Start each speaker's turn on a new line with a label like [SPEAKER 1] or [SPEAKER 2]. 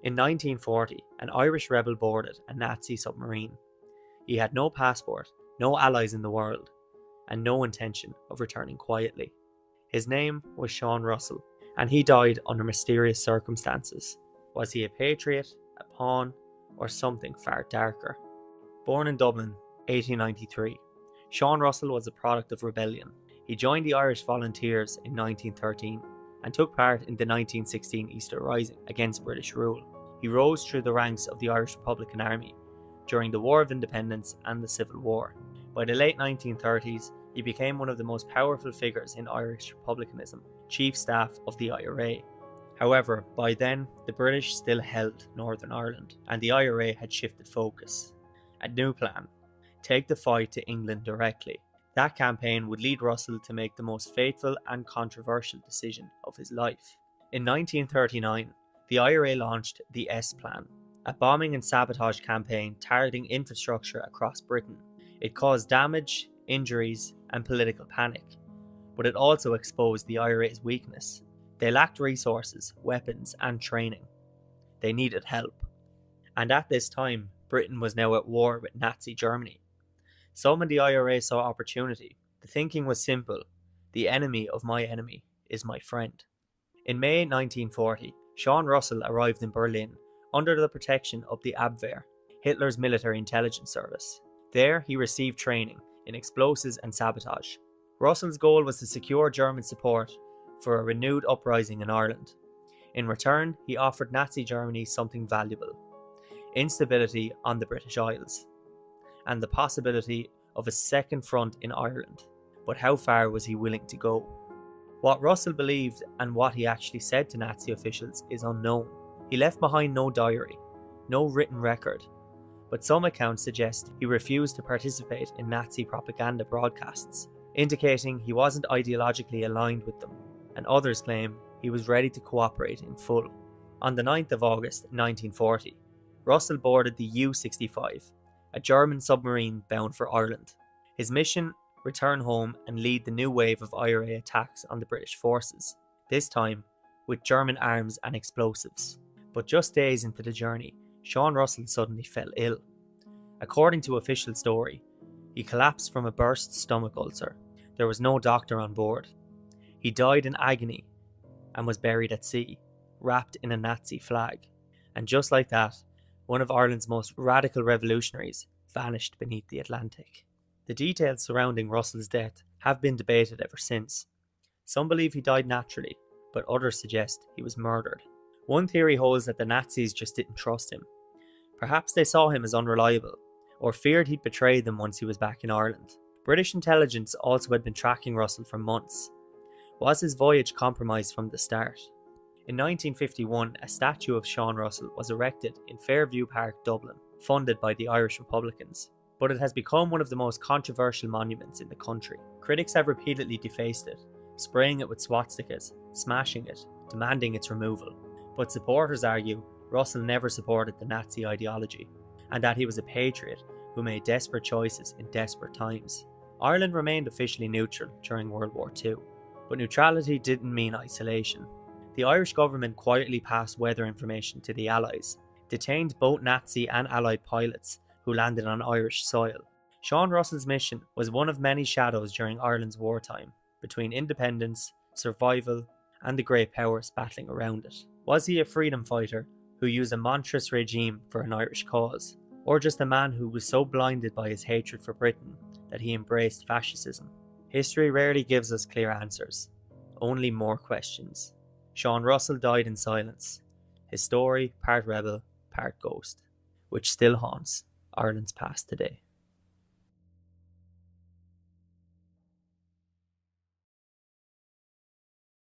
[SPEAKER 1] In 1940, an Irish rebel boarded a Nazi submarine. He had no passport, no allies in the world, and no intention of returning quietly. His name was Seán Russell, and he died under mysterious circumstances. Was he a patriot, a pawn, or something far darker? Born in Dublin, 1893, Seán Russell was a product of rebellion. He joined the Irish Volunteers in 1913 and took part in the 1916 Easter Rising against British rule. He rose through the ranks of the Irish Republican Army during the War of Independence and the Civil War. By the late 1930s, he became one of the most powerful figures in Irish republicanism, Chief Staff of the IRA. However, by then, the British still held Northern Ireland, and the IRA had shifted focus. A new plan: take the fight to England directly. That campaign would lead Russell to make the most fateful and controversial decision of his life. In 1939, the IRA launched the S Plan, a bombing and sabotage campaign targeting infrastructure across Britain. It caused damage, injuries, and political panic, but it also exposed the IRA's weakness. They lacked resources, weapons, and training. They needed help. And at this time, Britain was now at war with Nazi Germany. Some in the IRA saw opportunity. The thinking was simple: the enemy of my enemy is my friend. In May 1940, Seán Russell arrived in Berlin under the protection of the Abwehr, Hitler's military intelligence service. There, he received training in explosives and sabotage. Russell's goal was to secure German support for a renewed uprising in Ireland. In return, he offered Nazi Germany something valuable: instability on the British Isles, and the possibility of a second front in Ireland. But how far was he willing to go? What Russell believed and what he actually said to Nazi officials is unknown. He left behind no diary, no written record, but some accounts suggest he refused to participate in Nazi propaganda broadcasts, indicating he wasn't ideologically aligned with them, and others claim he was ready to cooperate in full. On the 9th of August 1940, Russell boarded the U-65, a German submarine bound for Ireland. His mission: return home and lead the new wave of IRA attacks on the British forces, this time with German arms and explosives. But just days into the journey, Seán Russell suddenly fell ill. According to official story, he collapsed from a burst stomach ulcer. There was no doctor on board. He died in agony and was buried at sea, wrapped in a Nazi flag. And just like that, one of Ireland's most radical revolutionaries vanished beneath the Atlantic. The details surrounding Russell's death have been debated ever since. Some believe he died naturally, but others suggest he was murdered. One theory holds that the Nazis just didn't trust him. Perhaps they saw him as unreliable, or feared he'd betray them once he was back in Ireland. British intelligence also had been tracking Russell for months. Was his voyage compromised from the start? In 1951, a statue of Seán Russell was erected in Fairview Park, Dublin, funded by the Irish Republicans. But it has become one of the most controversial monuments in the country. Critics have repeatedly defaced it, spraying it with swastikas, smashing it, demanding its removal. But supporters argue Russell never supported the Nazi ideology, and that he was a patriot who made desperate choices in desperate times. Ireland remained officially neutral during World War II, but neutrality didn't mean isolation. The Irish government quietly passed weather information to the Allies, detained both Nazi and Allied pilots who landed on Irish soil. Seán Russell's mission was one of many shadows during Ireland's wartime, between independence, survival, and the great powers battling around it. Was he a freedom fighter who used a monstrous regime for an Irish cause, or just a man who was so blinded by his hatred for Britain that he embraced fascism? History rarely gives us clear answers, only more questions. Seán Russell died in silence, his story part rebel, part ghost, which still haunts Ireland's past today.